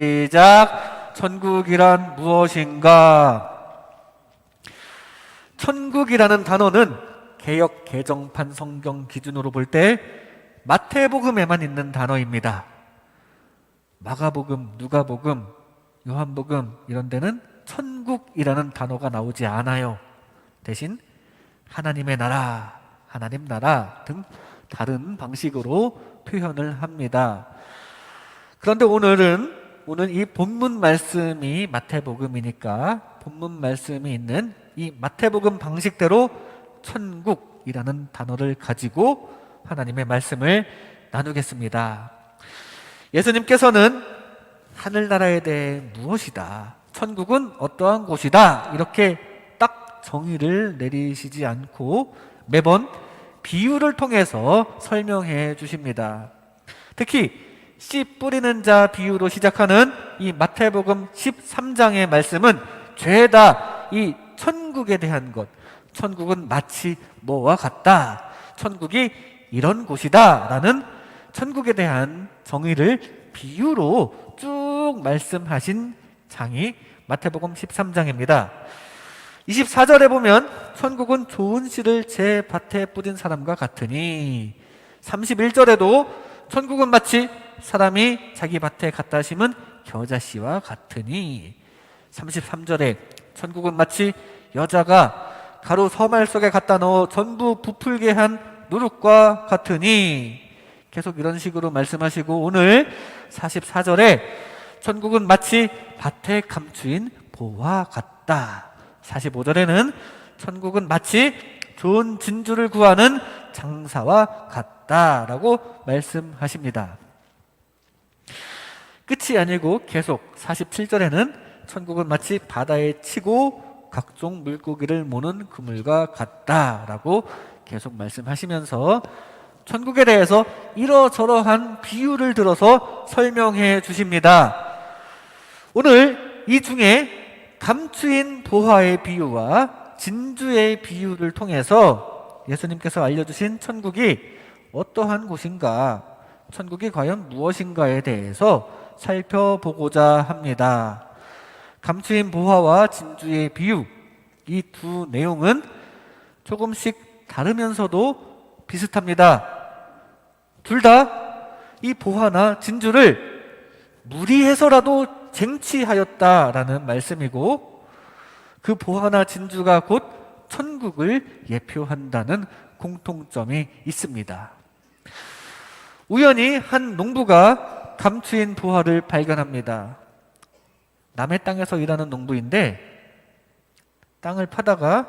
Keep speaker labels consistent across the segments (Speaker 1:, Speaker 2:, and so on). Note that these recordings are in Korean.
Speaker 1: 시작. 천국이란 무엇인가? 천국이라는 단어는 개역 개정판 성경 기준으로 볼 때 마태복음에만 있는 단어입니다. 마가복음, 누가복음, 요한복음 이런 데는 천국이라는 단어가 나오지 않아요. 대신 하나님의 나라, 하나님 나라 등 다른 방식으로 표현을 합니다. 그런데 오늘 이 본문 말씀이 마태복음이니까 본문 말씀이 있는 이 마태복음 방식대로 천국이라는 단어를 가지고 하나님의 말씀을 나누겠습니다. 예수님께서는 하늘나라에 대해 무엇이다, 천국은 어떠한 곳이다 이렇게 딱 정의를 내리시지 않고 매번 비유를 통해서 설명해 주십니다. 특히 씨 뿌리는 자 비유로 시작하는 이 마태복음 13장의 말씀은 죄다 이 천국에 대한 것, 천국은 마치 뭐와 같다, 천국이 이런 곳이다 라는 천국에 대한 정의를 비유로 쭉 말씀하신 장이 마태복음 13장입니다. 24절에 보면 천국은 좋은 씨를 제 밭에 뿌린 사람과 같으니, 31절에도 천국은 마치 사람이 자기 밭에 갖다 심은 겨자씨와 같으니, 33절에 천국은 마치 여자가 가루 서말 속에 갖다 넣어 전부 부풀게 한 누룩과 같으니, 계속 이런 식으로 말씀하시고 오늘 44절에 천국은 마치 밭에 감추인 보와 같다, 45절에는 천국은 마치 좋은 진주를 구하는 장사와 같다라고 말씀하십니다. 끝이 아니고 계속 47절에는 천국은 마치 바다에 치고 각종 물고기를 모는 그물과 같다라고 계속 말씀하시면서 천국에 대해서 이러저러한 비유를 들어서 설명해 주십니다. 오늘 이 중에 감추인 보화의 비유와 진주의 비유를 통해서 예수님께서 알려주신 천국이 어떠한 곳인가, 천국이 과연 무엇인가에 대해서 살펴보고자 합니다. 감추인 보화와 진주의 비유, 이 두 내용은 조금씩 다르면서도 비슷합니다. 둘 다 이 보화나 진주를 무리해서라도 쟁취하였다라는 말씀이고, 그 보화나 진주가 곧 천국을 예표한다는 공통점이 있습니다. 우연히 한 농부가 감추인 보화를 발견합니다. 남의 땅에서 일하는 농부인데 땅을 파다가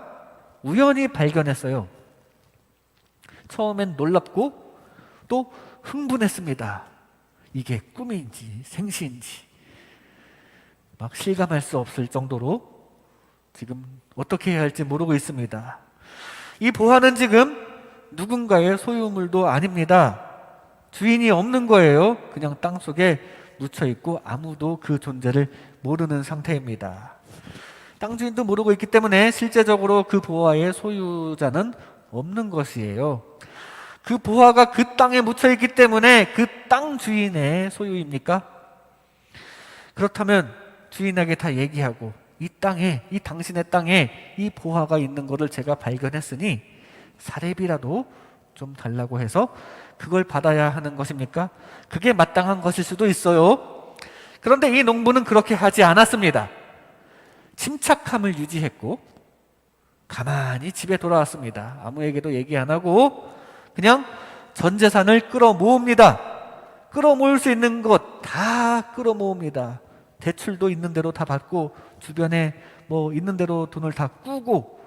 Speaker 1: 우연히 발견했어요. 처음엔 놀랍고 또 흥분했습니다. 이게 꿈인지 생시인지 막 실감할 수 없을 정도로 지금 어떻게 해야 할지 모르고 있습니다. 이 보화는 지금 누군가의 소유물도 아닙니다. 주인이 없는 거예요. 그냥 땅속에 묻혀있고 아무도 그 존재를 모르는 상태입니다. 땅 주인도 모르고 있기 때문에 실제적으로 그 보화의 소유자는 없는 것이에요. 그 보화가 그 땅에 묻혀있기 때문에 그 땅 주인의 소유입니까? 그렇다면 주인에게 다 얘기하고, 이 땅에, 이 당신의 땅에 이 보화가 있는 것을 제가 발견했으니 사례비라도 좀 달라고 해서 그걸 받아야 하는 것입니까? 그게 마땅한 것일 수도 있어요. 그런데 이 농부는 그렇게 하지 않았습니다. 침착함을 유지했고 가만히 집에 돌아왔습니다. 아무에게도 얘기 안 하고 그냥 전 재산을 끌어모읍니다. 끌어모을 수 있는 것 다 끌어모읍니다. 대출도 있는 대로 다 받고 주변에 뭐 있는 대로 돈을 다 꾸고,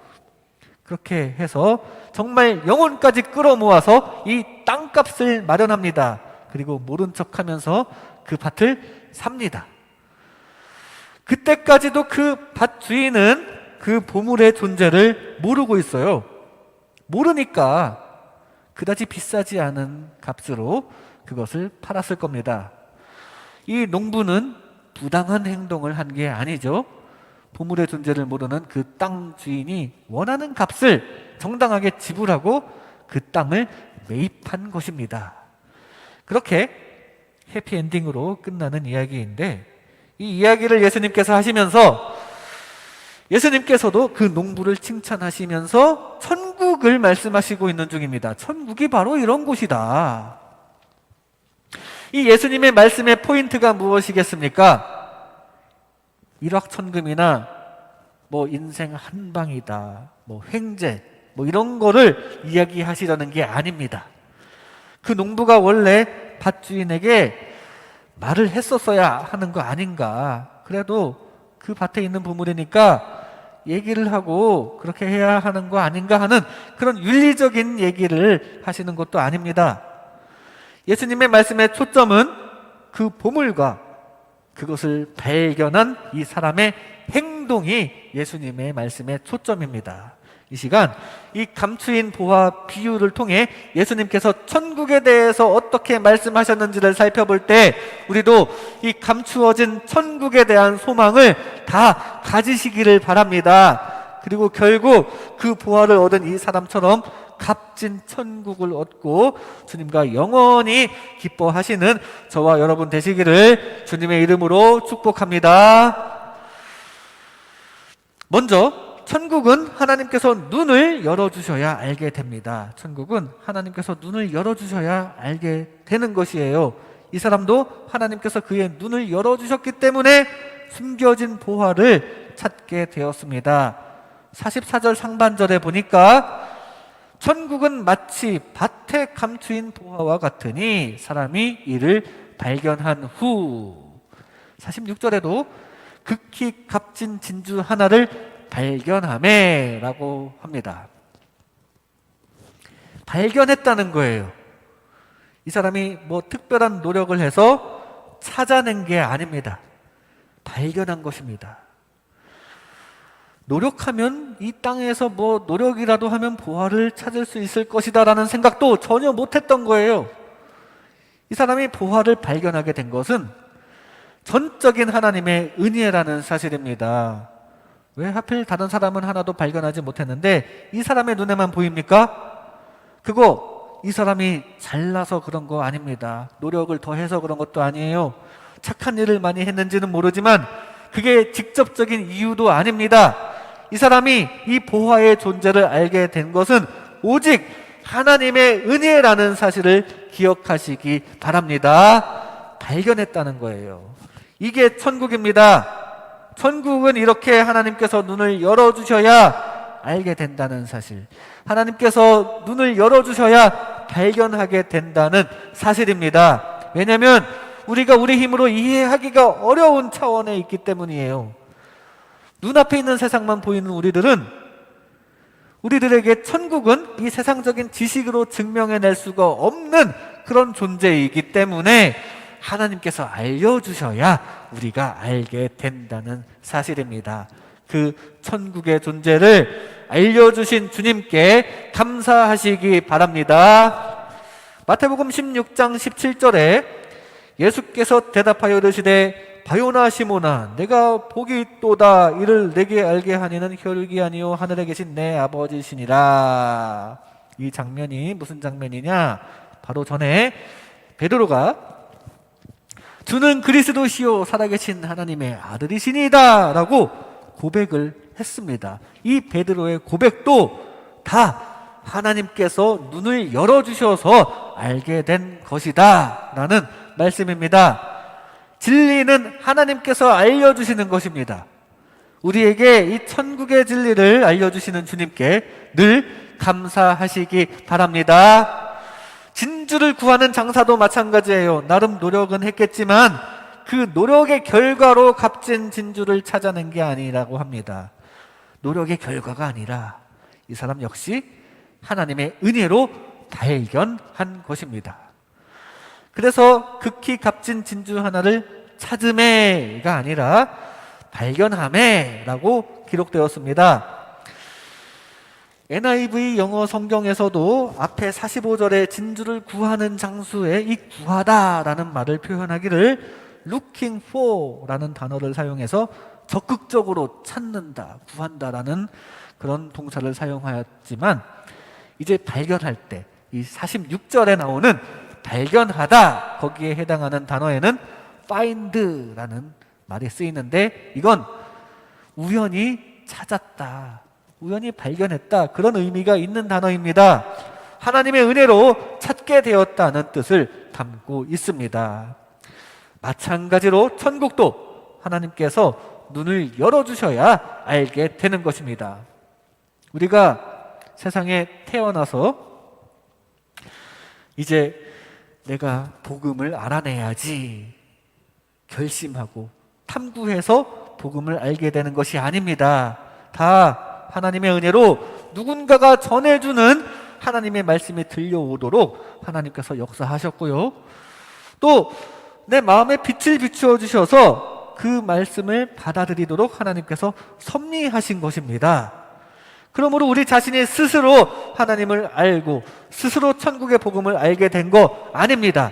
Speaker 1: 그렇게 해서 정말 영혼까지 끌어모아서 이 땅값을 마련합니다. 그리고 모른 척하면서 그 밭을 삽니다. 그때까지도 그 밭 주인은 그 보물의 존재를 모르고 있어요. 모르니까 그다지 비싸지 않은 값으로 그것을 팔았을 겁니다. 이 농부는 부당한 행동을 한 게 아니죠. 보물의 존재를 모르는 그 땅 주인이 원하는 값을 정당하게 지불하고 그 땅을 매입한 것입니다. 그렇게 해피엔딩으로 끝나는 이야기인데, 이 이야기를 예수님께서 하시면서 예수님께서도 그 농부를 칭찬하시면서 천국을 말씀하시고 있는 중입니다. 천국이 바로 이런 곳이다. 이 예수님의 말씀의 포인트가 무엇이겠습니까? 일확천금이나 인생 한방이다, 횡재, 이런 거를 이야기하시려는 게 아닙니다. 그 농부가 원래 밭주인에게 말을 했었어야 하는 거 아닌가. 그래도 그 밭에 있는 부물이니까 얘기를 하고 그렇게 해야 하는 거 아닌가 하는 그런 윤리적인 얘기를 하시는 것도 아닙니다. 예수님의 말씀의 초점은 그 보물과 그것을 발견한 이 사람의 행동이 예수님의 말씀의 초점입니다. 이 시간 이 감추인 보화 비유를 통해 예수님께서 천국에 대해서 어떻게 말씀하셨는지를 살펴볼 때 우리도 이 감추어진 천국에 대한 소망을 다 가지시기를 바랍니다. 그리고 결국 그 보화를 얻은 이 사람처럼 값진 천국을 얻고 주님과 영원히 기뻐하시는 저와 여러분 되시기를 주님의 이름으로 축복합니다. 먼저 천국은 하나님께서 눈을 열어주셔야 알게 됩니다. 천국은 하나님께서 눈을 열어주셔야 알게 되는 것이에요. 이 사람도 하나님께서 그의 눈을 열어주셨기 때문에 숨겨진 보화를 찾게 되었습니다. 44절 상반절에 보니까 천국은 마치 밭에 감추인 보화와 같으니 사람이 이를 발견한 후. 46절에도 극히 값진 진주 하나를 발견하매 라고 합니다. 발견했다는 거예요. 이 사람이 특별한 노력을 해서 찾아낸 게 아닙니다. 발견한 것입니다. 노력하면 이 땅에서 노력이라도 하면 보화를 찾을 수 있을 것이다 라는 생각도 전혀 못했던 거예요. 이 사람이 보화를 발견하게 된 것은 전적인 하나님의 은혜라는 사실입니다. 왜 하필 다른 사람은 하나도 발견하지 못했는데 이 사람의 눈에만 보입니까? 그거 이 사람이 잘나서 그런 거 아닙니다. 노력을 더해서 그런 것도 아니에요. 착한 일을 많이 했는지는 모르지만 그게 직접적인 이유도 아닙니다. 이 사람이 이 보화의 존재를 알게 된 것은 오직 하나님의 은혜라는 사실을 기억하시기 바랍니다. 발견했다는 거예요. 이게 천국입니다. 천국은 이렇게 하나님께서 눈을 열어주셔야 알게 된다는 사실, 하나님께서 눈을 열어주셔야 발견하게 된다는 사실입니다. 왜냐하면 우리가 우리 힘으로 이해하기가 어려운 차원에 있기 때문이에요. 눈앞에 있는 세상만 보이는 우리들에게 천국은 이 세상적인 지식으로 증명해낼 수가 없는 그런 존재이기 때문에 하나님께서 알려주셔야 우리가 알게 된다는 사실입니다. 그 천국의 존재를 알려주신 주님께 감사하시기 바랍니다. 마태복음 16장 17절에 예수께서 대답하여 이르시되 바요나 시몬아 내가 복이 있도다 이를 내게 알게 하니는 혈육이 아니요 하늘에 계신 내 아버지시니라. 이 장면이 무슨 장면이냐? 바로 전에 베드로가 주는 그리스도시요 살아계신 하나님의 아들이시니다 라고 고백을 했습니다. 이 베드로의 고백도 다 하나님께서 눈을 열어주셔서 알게 된 것이다 라는 말씀입니다. 진리는 하나님께서 알려주시는 것입니다. 우리에게 이 천국의 진리를 알려주시는 주님께 늘 감사하시기 바랍니다. 진주를 구하는 장사도 마찬가지예요. 나름 노력은 했겠지만 그 노력의 결과로 값진 진주를 찾아낸 게 아니라고 합니다. 노력의 결과가 아니라 이 사람 역시 하나님의 은혜로 발견한 것입니다. 그래서 극히 값진 진주 하나를 찾음에가 아니라 발견함에라고 기록되었습니다. NIV 영어 성경에서도 앞에 45절에 진주를 구하는 장소에 이 구하다라는 말을 표현하기를 looking for라는 단어를 사용해서 적극적으로 찾는다, 구한다라는 그런 동사를 사용하였지만 이제 발견할 때 이 46절에 나오는 발견하다 거기에 해당하는 단어에는 find라는 말이 쓰이는데 이건 우연히 찾았다, 우연히 발견했다, 그런 의미가 있는 단어입니다. 하나님의 은혜로 찾게 되었다는 뜻을 담고 있습니다. 마찬가지로 천국도 하나님께서 눈을 열어주셔야 알게 되는 것입니다. 우리가 세상에 태어나서 이제 내가 복음을 알아내야지 결심하고 탐구해서 복음을 알게 되는 것이 아닙니다. 다 하나님의 은혜로 누군가가 전해주는 하나님의 말씀이 들려오도록 하나님께서 역사하셨고요, 또 내 마음에 빛을 비추어 주셔서 그 말씀을 받아들이도록 하나님께서 섭리하신 것입니다. 그러므로 우리 자신이 스스로 하나님을 알고 스스로 천국의 복음을 알게 된 거 아닙니다.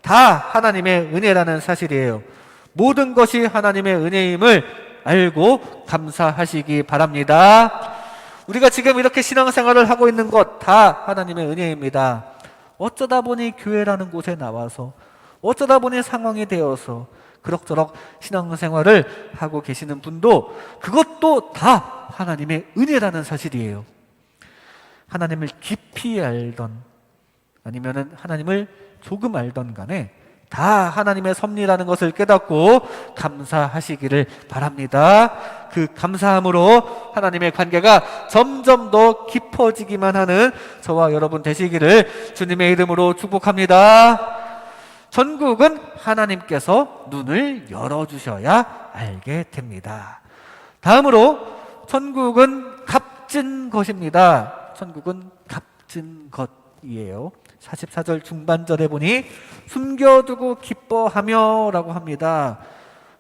Speaker 1: 다 하나님의 은혜라는 사실이에요. 모든 것이 하나님의 은혜임을 알고 감사하시기 바랍니다. 우리가 지금 이렇게 신앙생활을 하고 있는 것 다 하나님의 은혜입니다. 어쩌다 보니 교회라는 곳에 나와서, 어쩌다 보니 상황이 되어서 그럭저럭 신앙생활을 하고 계시는 분도 그것도 다 하나님의 은혜라는 사실이에요. 하나님을 깊이 알던 아니면은 하나님을 조금 알던 간에 다 하나님의 섭리라는 것을 깨닫고 감사하시기를 바랍니다. 그 감사함으로 하나님의 관계가 점점 더 깊어지기만 하는 저와 여러분 되시기를 주님의 이름으로 축복합니다. 천국은 하나님께서 눈을 열어주셔야 알게 됩니다. 다음으로 천국은 값진 것입니다. 천국은 값진 것이에요. 44절 중반절에 보니 숨겨두고 기뻐하며 라고 합니다.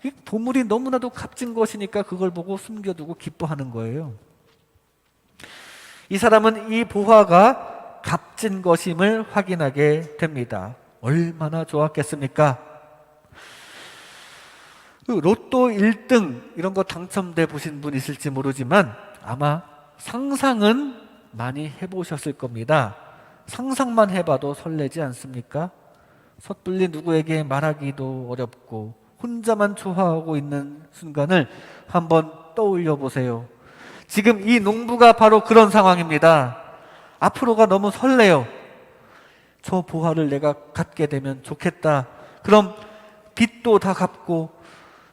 Speaker 1: 이 보물이 너무나도 값진 것이니까 그걸 보고 숨겨두고 기뻐하는 거예요. 이 사람은 이 보화가 값진 것임을 확인하게 됩니다. 얼마나 좋았겠습니까? 로또 1등 이런 거 당첨돼 보신 분 있을지 모르지만 아마 상상은 많이 해보셨을 겁니다. 상상만 해봐도 설레지 않습니까? 섣불리 누구에게 말하기도 어렵고 혼자만 좋아하고 있는 순간을 한번 떠올려 보세요. 지금 이 농부가 바로 그런 상황입니다. 앞으로가 너무 설레요. 저 보화를 내가 갖게 되면 좋겠다. 그럼 빚도 다 갚고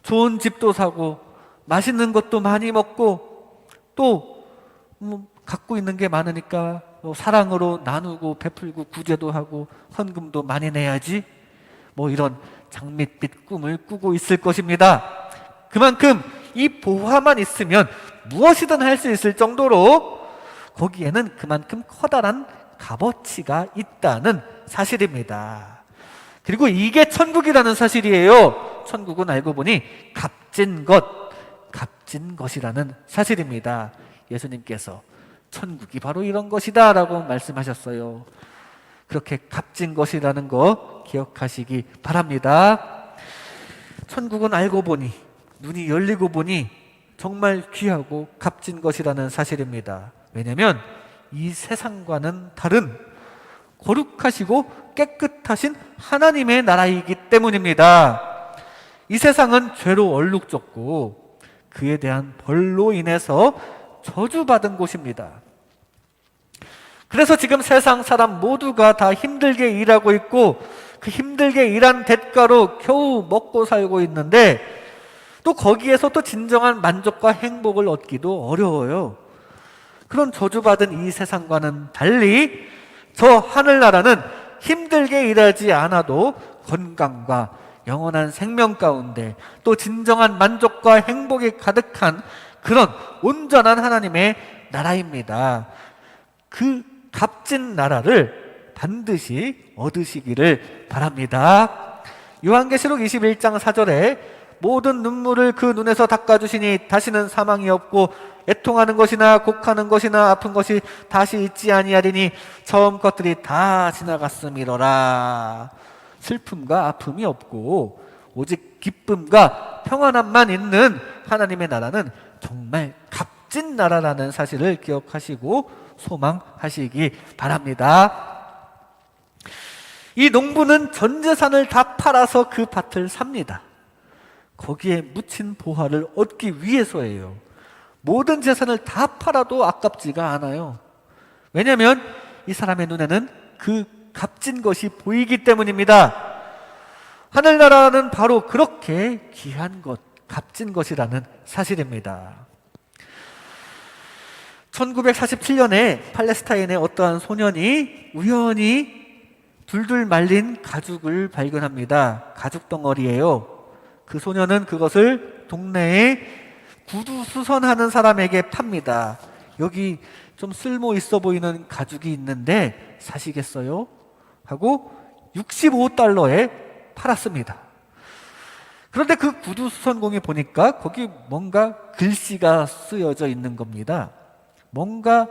Speaker 1: 좋은 집도 사고 맛있는 것도 많이 먹고 또 갖고 있는 게 많으니까 사랑으로 나누고 베풀고 구제도 하고 헌금도 많이 내야지, 이런 장밋빛 꿈을 꾸고 있을 것입니다. 그만큼 이 보화만 있으면 무엇이든 할 수 있을 정도로 거기에는 그만큼 커다란 값어치가 있다는 사실입니다. 그리고 이게 천국이라는 사실이에요. 천국은 알고 보니 값진 것이라는 사실입니다. 예수님께서 천국이 바로 이런 것이다 라고 말씀하셨어요. 그렇게 값진 것이라는 거 기억하시기 바랍니다. 천국은 알고 보니, 눈이 열리고 보니 정말 귀하고 값진 것이라는 사실입니다. 왜냐하면 이 세상과는 다른 거룩하시고 깨끗하신 하나님의 나라이기 때문입니다. 이 세상은 죄로 얼룩졌고 그에 대한 벌로 인해서 저주받은 곳입니다. 그래서 지금 세상 사람 모두가 다 힘들게 일하고 있고 그 힘들게 일한 대가로 겨우 먹고 살고 있는데 또 거기에서 또 진정한 만족과 행복을 얻기도 어려워요. 그런 저주받은 이 세상과는 달리 저 하늘나라는 힘들게 일하지 않아도 건강과 영원한 생명 가운데 또 진정한 만족과 행복이 가득한 그런 온전한 하나님의 나라입니다. 그 값진 나라를 반드시 얻으시기를 바랍니다. 요한계시록 21장 4절에 모든 눈물을 그 눈에서 닦아주시니 다시는 사망이 없고 애통하는 것이나 곡하는 것이나 아픈 것이 다시 있지 아니하리니 처음 것들이 다 지나갔음이로라. 슬픔과 아픔이 없고 오직 기쁨과 평안함만 있는 하나님의 나라는 정말 값진 나라라는 사실을 기억하시고 소망하시기 바랍니다. 이 농부는 전 재산을 다 팔아서 그 밭을 삽니다. 거기에 묻힌 보화를 얻기 위해서예요. 모든 재산을 다 팔아도 아깝지가 않아요. 왜냐하면 이 사람의 눈에는 그 값진 것이 보이기 때문입니다. 하늘나라는 바로 그렇게 귀한 것, 값진 것이라는 사실입니다. 1947년에 팔레스타인의 어떠한 소년이 우연히 둘둘 말린 가죽을 발견합니다. 가죽 덩어리예요. 그 소년은 그것을 동네에 구두 수선하는 사람에게 팝니다. 여기 좀 쓸모 있어 보이는 가죽이 있는데 사시겠어요? 하고 65달러에 팔았습니다. 그런데 그 구두 수선공이 보니까 거기 뭔가 글씨가 쓰여져 있는 겁니다. 뭔가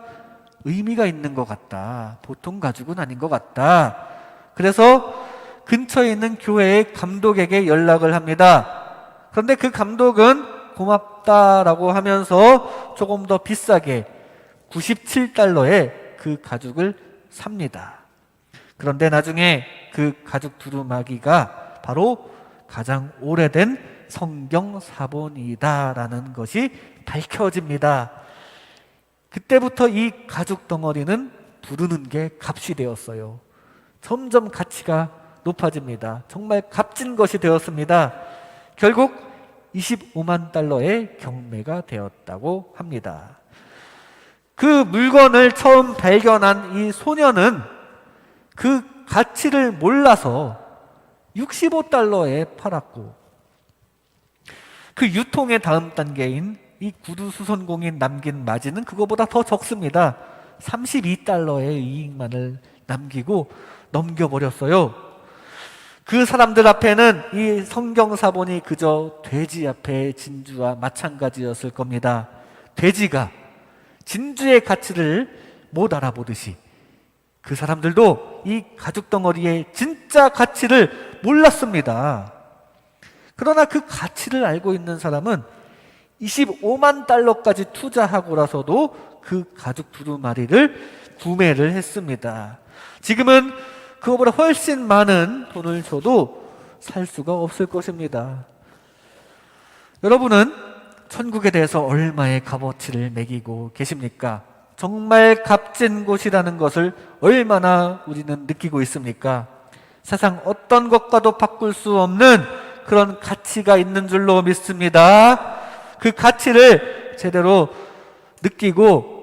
Speaker 1: 의미가 있는 것 같다. 보통 가죽은 아닌 것 같다. 그래서 근처에 있는 교회의 감독에게 연락을 합니다. 그런데 그 감독은 고맙다라고 하면서 조금 더 비싸게 97달러에 그 가죽을 삽니다. 그런데 나중에 그 가죽 두루마기가 바로 가장 오래된 성경 사본이다라는 것이 밝혀집니다. 그때부터 이 가죽 덩어리는 부르는 게 값이 되었어요. 점점 가치가 높아집니다. 정말 값진 것이 되었습니다. 결국 25만 달러의 경매가 되었다고 합니다. 그 물건을 처음 발견한 이 소녀는 그 가치를 몰라서 65달러에 팔았고, 그 유통의 다음 단계인 이 구두 수선공이 남긴 마진은 그거보다 더 적습니다. 32달러의 이익만을 남기고 넘겨버렸어요. 그 사람들 앞에는 이 성경사본이 그저 돼지 앞에 진주와 마찬가지였을 겁니다. 돼지가 진주의 가치를 못 알아보듯이 그 사람들도 이 가죽덩어리의 진짜 가치를 몰랐습니다. 그러나 그 가치를 알고 있는 사람은 25만 달러까지 투자하고라서도 그 가죽 두루마리를 구매를 했습니다. 지금은 그거보다 훨씬 많은 돈을 줘도 살 수가 없을 것입니다. 여러분은 천국에 대해서 얼마의 값어치를 매기고 계십니까? 정말 값진 곳이라는 것을 얼마나 우리는 느끼고 있습니까? 세상 어떤 것과도 바꿀 수 없는 그런 가치가 있는 줄로 믿습니다. 그 가치를 제대로 느끼고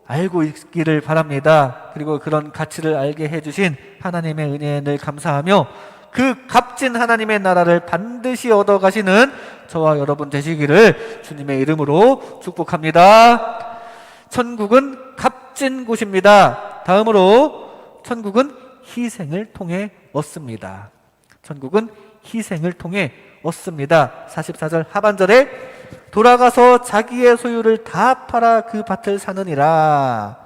Speaker 1: 알고 있기를 바랍니다. 그리고 그런 가치를 알게 해주신 하나님의 은혜에 늘 감사하며 그 값진 하나님의 나라를 반드시 얻어가시는 저와 여러분 되시기를 주님의 이름으로 축복합니다. 천국은 값진 곳입니다. 다음으로 천국은 희생을 통해 얻습니다. 천국은 희생을 통해 얻습니다. 44절 하반절에 돌아가서 자기의 소유를 다 팔아 그 밭을 사느니라.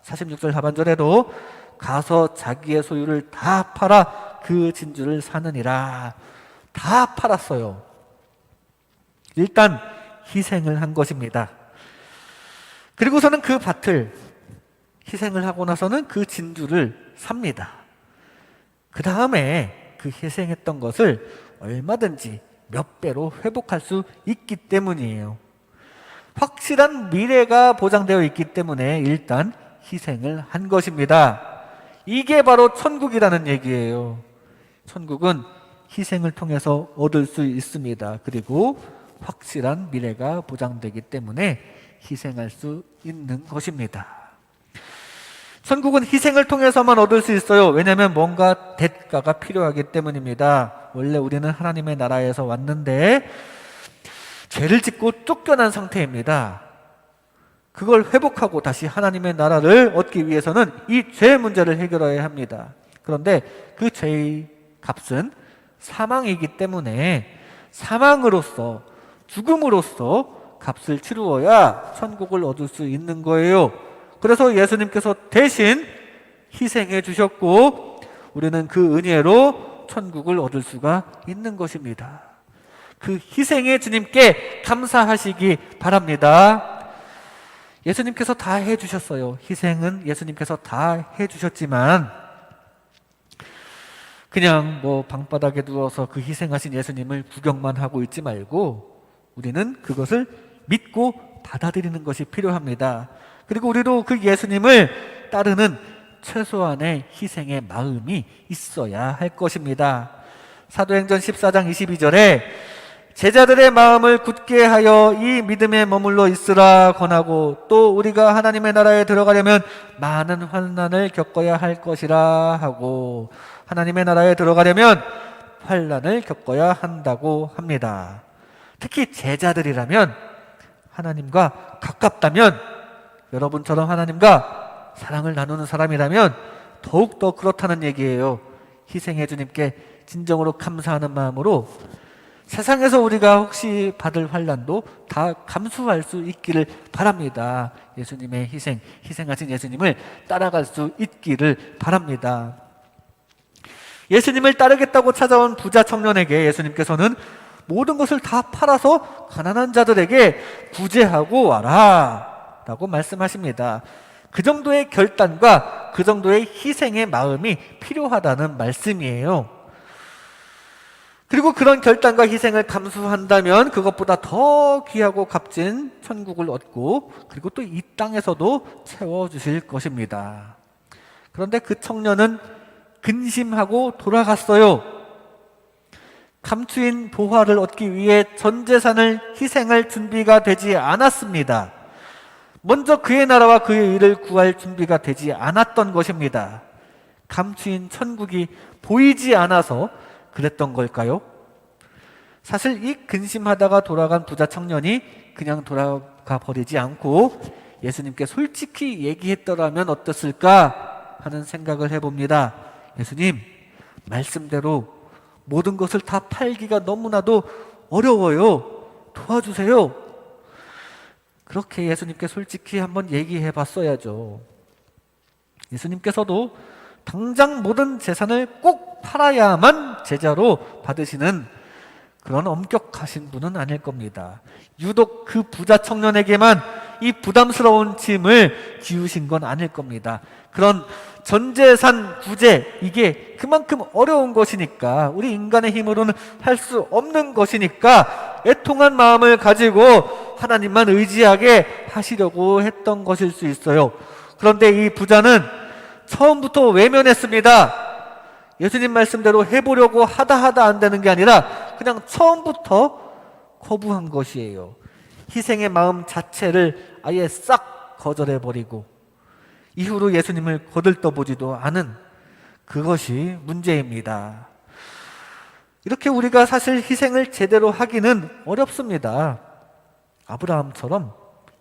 Speaker 1: 46절 하반절에도 가서 자기의 소유를 다 팔아 그 진주를 사느니라. 다 팔았어요. 일단 희생을 한 것입니다. 그리고서는 그 밭을 희생을 하고 나서는 그 진주를 삽니다. 그 다음에 그 희생했던 것을 얼마든지 몇 배로 회복할 수 있기 때문이에요. 확실한 미래가 보장되어 있기 때문에 일단 희생을 한 것입니다. 이게 바로 천국이라는 얘기예요. 천국은 희생을 통해서 얻을 수 있습니다. 그리고 확실한 미래가 보장되기 때문에 희생할 수 있는 것입니다. 천국은 희생을 통해서만 얻을 수 있어요. 왜냐하면 뭔가 대가가 필요하기 때문입니다. 원래 우리는 하나님의 나라에서 왔는데 죄를 짓고 쫓겨난 상태입니다. 그걸 회복하고 다시 하나님의 나라를 얻기 위해서는 이 죄 문제를 해결해야 합니다. 그런데 그 죄의 값은 사망이기 때문에 사망으로서, 죽음으로써 값을 치루어야 천국을 얻을 수 있는 거예요. 그래서 예수님께서 대신 희생해 주셨고 우리는 그 은혜로 천국을 얻을 수가 있는 것입니다. 그 희생의 주님께 감사하시기 바랍니다. 예수님께서 다 해주셨어요. 희생은 예수님께서 다 해주셨지만 그냥 뭐 방바닥에 누워서 그 희생하신 예수님을 구경만 하고 있지 말고 우리는 그것을 믿고 받아들이는 것이 필요합니다. 그리고 우리도 그 예수님을 따르는 최소한의 희생의 마음이 있어야 할 것입니다. 사도행전 14장 22절에 제자들의 마음을 굳게 하여 이 믿음에 머물러 있으라 권하고 또 우리가 하나님의 나라에 들어가려면 많은 환난을 겪어야 할 것이라 하고, 하나님의 나라에 들어가려면 환난을 겪어야 한다고 합니다. 특히 제자들이라면, 하나님과 가깝다면, 여러분처럼 하나님과 사랑을 나누는 사람이라면 더욱더 그렇다는 얘기예요. 희생해 주님께 진정으로 감사하는 마음으로 세상에서 우리가 혹시 받을 환난도 다 감수할 수 있기를 바랍니다. 예수님의 희생하신 예수님을 따라갈 수 있기를 바랍니다. 예수님을 따르겠다고 찾아온 부자 청년에게 예수님께서는 모든 것을 다 팔아서 가난한 자들에게 구제하고 와라 라고 말씀하십니다. 그 정도의 결단과 그 정도의 희생의 마음이 필요하다는 말씀이에요. 그리고 그런 결단과 희생을 감수한다면 그것보다 더 귀하고 값진 천국을 얻고 그리고 또 이 땅에서도 채워주실 것입니다. 그런데 그 청년은 근심하고 돌아갔어요. 감추인 보화를 얻기 위해 전 재산을 희생할 준비가 되지 않았습니다. 먼저 그의 나라와 그의 의를 구할 준비가 되지 않았던 것입니다. 감추인 천국이 보이지 않아서 그랬던 걸까요? 사실 이 근심하다가 돌아간 부자 청년이 그냥 돌아가 버리지 않고 예수님께 솔직히 얘기했더라면 어땠을까 하는 생각을 해봅니다. 예수님, 말씀대로 모든 것을 다 팔기가 너무나도 어려워요. 도와주세요. 그렇게 예수님께 솔직히 한번 얘기해 봤어야죠. 예수님께서도 당장 모든 재산을 꼭 팔아야만 제자로 받으시는 그런 엄격하신 분은 아닐 겁니다. 유독 그 부자 청년에게만 이 부담스러운 짐을 지우신 건 아닐 겁니다. 그런 전재산 구제, 이게 그만큼 어려운 것이니까, 우리 인간의 힘으로는 할 수 없는 것이니까 애통한 마음을 가지고 하나님만 의지하게 하시려고 했던 것일 수 있어요. 그런데 이 부자는 처음부터 외면했습니다. 예수님 말씀대로 해보려고 하다 안 되는 게 아니라 그냥 처음부터 거부한 것이에요. 희생의 마음 자체를 아예 싹 거절해버리고 이후로 예수님을 거들떠보지도 않은 그것이 문제입니다. 이렇게 우리가 사실 희생을 제대로 하기는 어렵습니다. 아브라함처럼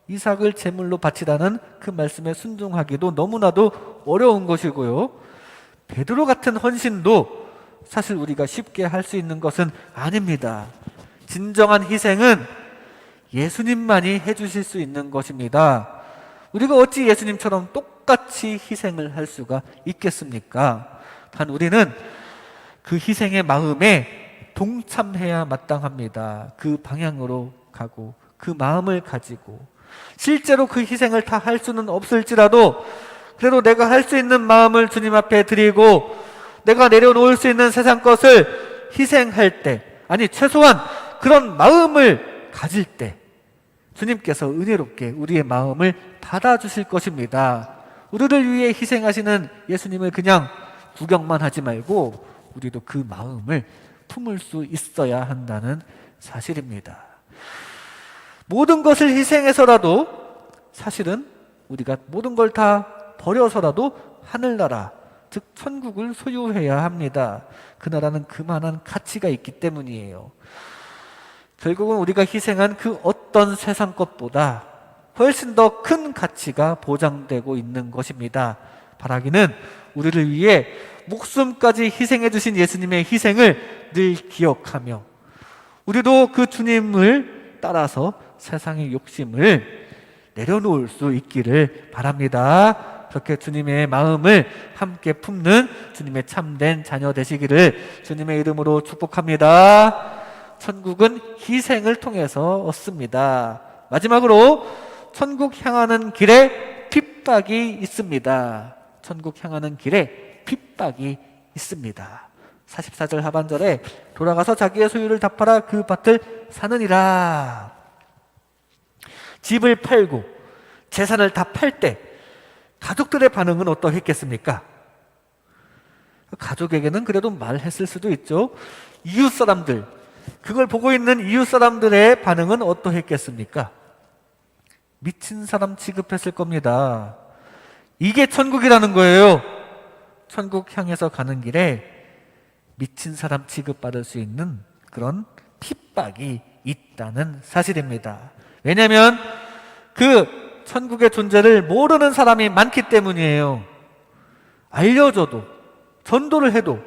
Speaker 1: 이삭을 제물로 바치라는 그 말씀에 순종하기도 너무나도 어려운 것이고요. 베드로 같은 헌신도 사실 우리가 쉽게 할 수 있는 것은 아닙니다. 진정한 희생은 예수님만이 해주실 수 있는 것입니다. 우리가 어찌 예수님처럼 똑같이 희생을 할 수가 있겠습니까? 단 우리는 그 희생의 마음에 동참해야 마땅합니다. 그 방향으로 가고 그 마음을 가지고 실제로 그 희생을 다 할 수는 없을지라도 그래도 내가 할 수 있는 마음을 주님 앞에 드리고 내가 내려놓을 수 있는 세상 것을 희생할 때, 아니 최소한 그런 마음을 가질 때 주님께서 은혜롭게 우리의 마음을 받아주실 것입니다. 우리를 위해 희생하시는 예수님을 그냥 구경만 하지 말고 우리도 그 마음을 품을 수 있어야 한다는 사실입니다. 모든 것을 희생해서라도 사실은 우리가 모든 걸 다 버려서라도 하늘나라, 즉 천국을 소유해야 합니다. 그 나라는 그만한 가치가 있기 때문이에요. 결국은 우리가 희생한 그 어떤 세상 것보다 훨씬 더 큰 가치가 보장되고 있는 것입니다. 바라기는 우리를 위해 목숨까지 희생해 주신 예수님의 희생을 늘 기억하며 우리도 그 주님을 따라서 세상의 욕심을 내려놓을 수 있기를 바랍니다. 그렇게 주님의 마음을 함께 품는 주님의 참된 자녀 되시기를 주님의 이름으로 축복합니다. 천국은 희생을 통해서 얻습니다. 마지막으로 천국 향하는 길에 핍박이 있습니다. 천국 향하는 길에 핍박이 있습니다. 44절 하반절에 돌아가서 자기의 소유를 다 팔아 그 밭을 사느니라. 집을 팔고 재산을 다 팔 때 가족들의 반응은 어떠했겠습니까? 가족에게는 그래도 말했을 수도 있죠. 이웃 사람들, 그걸 보고 있는 이웃 사람들의 반응은 어떠했겠습니까? 미친 사람 취급했을 겁니다. 이게 천국이라는 거예요. 천국 향해서 가는 길에 미친 사람 취급받을 수 있는 그런 핍박이 있다는 사실입니다. 왜냐하면 그 천국의 존재를 모르는 사람이 많기 때문이에요. 알려줘도 전도를 해도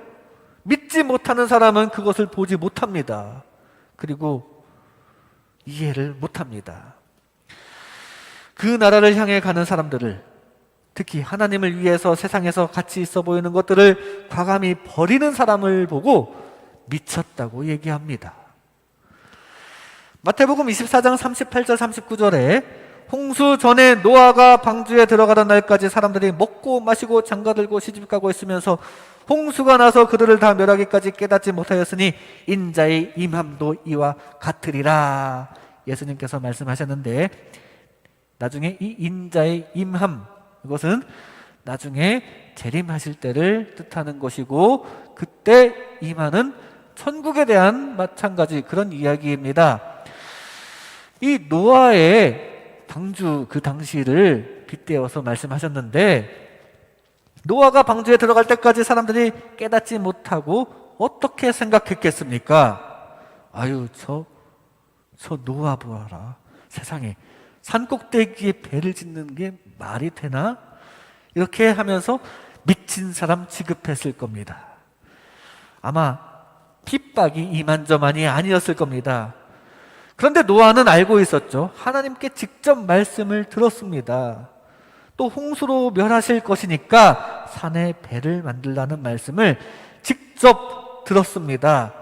Speaker 1: 믿지 못하는 사람은 그것을 보지 못합니다. 그리고 이해를 못합니다. 그 나라를 향해 가는 사람들을, 특히 하나님을 위해서 세상에서 가치 있어 보이는 것들을 과감히 버리는 사람을 보고 미쳤다고 얘기합니다. 마태복음 24장 38절 39절에 홍수 전에 노아가 방주에 들어가던 날까지 사람들이 먹고 마시고 장가들고 시집가고 있으면서 홍수가 나서 그들을 다 멸하기까지 깨닫지 못하였으니 인자의 임함도 이와 같으리라. 예수님께서 말씀하셨는데, 나중에 이 인자의 임함, 이것은 나중에 재림하실 때를 뜻하는 것이고, 그때 임하는 천국에 대한 마찬가지 그런 이야기입니다. 이 노아의 방주 그 당시를 빗대어서 말씀하셨는데, 노아가 방주에 들어갈 때까지 사람들이 깨닫지 못하고 어떻게 생각했겠습니까? 아유, 저 노아 보아라. 세상에 산꼭대기에 배를 짓는 게 말이 되나? 이렇게 하면서 미친 사람 취급했을 겁니다. 아마 핍박이 이만저만이 아니었을 겁니다. 그런데 노아는 알고 있었죠. 하나님께 직접 말씀을 들었습니다. 또 홍수로 멸하실 것이니까 산에 배를 만들라는 말씀을 직접 들었습니다.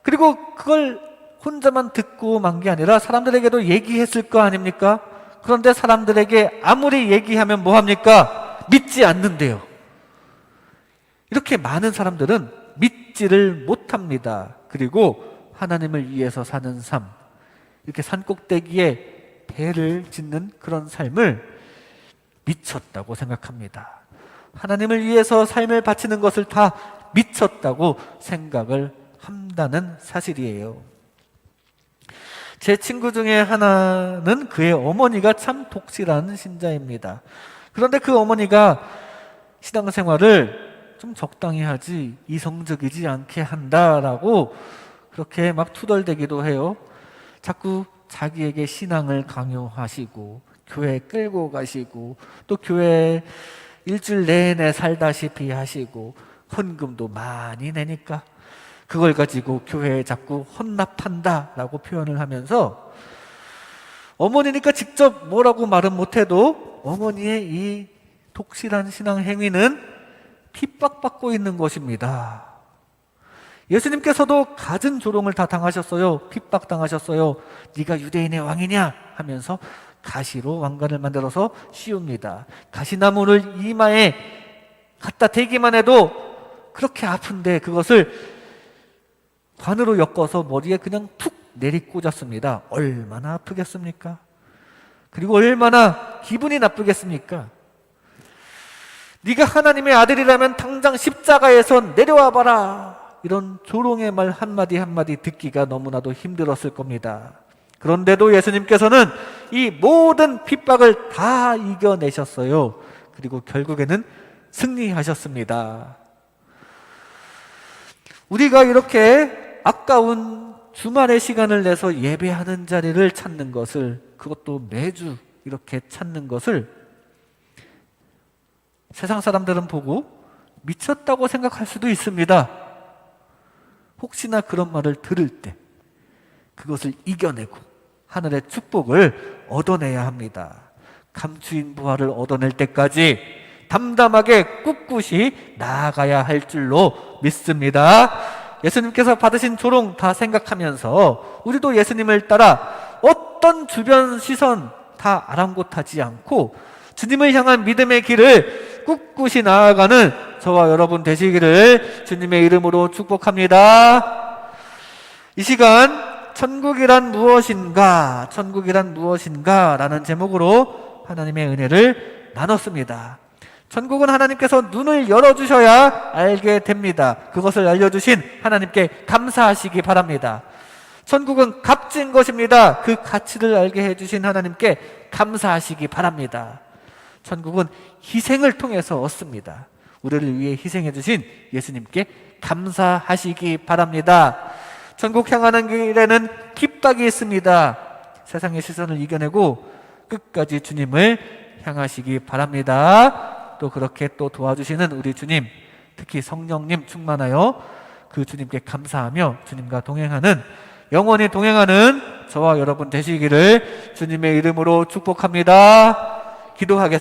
Speaker 1: 그리고 그걸 혼자만 듣고 만 게 아니라 사람들에게도 얘기했을 거 아닙니까? 그런데 사람들에게 아무리 얘기하면 뭐합니까? 믿지 않는데요. 이렇게 많은 사람들은 믿지를 못합니다. 그리고 하나님을 위해서 사는 삶, 이렇게 산꼭대기에 배를 짓는 그런 삶을 미쳤다고 생각합니다. 하나님을 위해서 삶을 바치는 것을 다 미쳤다고 생각을 한다는 사실이에요. 제 친구 중에 하나는 그의 어머니가 참 독실한 신자입니다. 그런데 그 어머니가 신앙생활을 좀 적당히 하지 이성적이지 않게 한다라고 그렇게 막 투덜대기도 해요. 자꾸 자기에게 신앙을 강요하시고 교회 끌고 가시고 또 교회 일주일 내내 살다시피 하시고 헌금도 많이 내니까 그걸 가지고 교회에 자꾸 헌납한다라고 표현을 하면서, 어머니니까 직접 뭐라고 말은 못해도 어머니의 이 독실한 신앙 행위는 핍박받고 있는 것입니다. 예수님께서도 갖은 조롱을 다 당하셨어요. 핍박당하셨어요. 네가 유대인의 왕이냐 하면서 가시로 왕관을 만들어서 씌웁니다. 가시나무를 이마에 갖다 대기만 해도 그렇게 아픈데 그것을 관으로 엮어서 머리에 그냥 툭 내리꽂았습니다. 얼마나 아프겠습니까? 그리고 얼마나 기분이 나쁘겠습니까? 네가 하나님의 아들이라면 당장 십자가에서 내려와 봐라. 이런 조롱의 말 한마디 한마디 듣기가 너무나도 힘들었을 겁니다. 그런데도 예수님께서는 이 모든 핍박을 다 이겨내셨어요. 그리고 결국에는 승리하셨습니다. 우리가 이렇게 아까운 주말의 시간을 내서 예배하는 자리를 찾는 것을, 그것도 매주 이렇게 찾는 것을 세상 사람들은 보고 미쳤다고 생각할 수도 있습니다. 혹시나 그런 말을 들을 때 그것을 이겨내고 하늘의 축복을 얻어내야 합니다. 감추인 부활을 얻어낼 때까지 담담하게 꿋꿋이 나아가야 할 줄로 믿습니다. 예수님께서 받으신 조롱 다 생각하면서 우리도 예수님을 따라 어떤 주변 시선 다 아랑곳하지 않고 주님을 향한 믿음의 길을 꿋꿋이 나아가는 저와 여러분 되시기를 주님의 이름으로 축복합니다. 이 시간 천국이란 무엇인가? 천국이란 무엇인가? 라는 제목으로 하나님의 은혜를 나눴습니다. 천국은 하나님께서 눈을 열어주셔야 알게 됩니다. 그것을 알려주신 하나님께 감사하시기 바랍니다. 천국은 값진 것입니다. 그 가치를 알게 해주신 하나님께 감사하시기 바랍니다. 천국은 희생을 통해서 얻습니다. 우리를 위해 희생해 주신 예수님께 감사하시기 바랍니다. 천국 향하는 길에는 깃박이 있습니다. 세상의 시선을 이겨내고 끝까지 주님을 향하시기 바랍니다. 또 그렇게 또 도와주시는 우리 주님, 특히 성령님 충만하여 그 주님께 감사하며 주님과 동행하는, 영원히 동행하는 저와 여러분 되시기를 주님의 이름으로 축복합니다. 기도하겠습니다.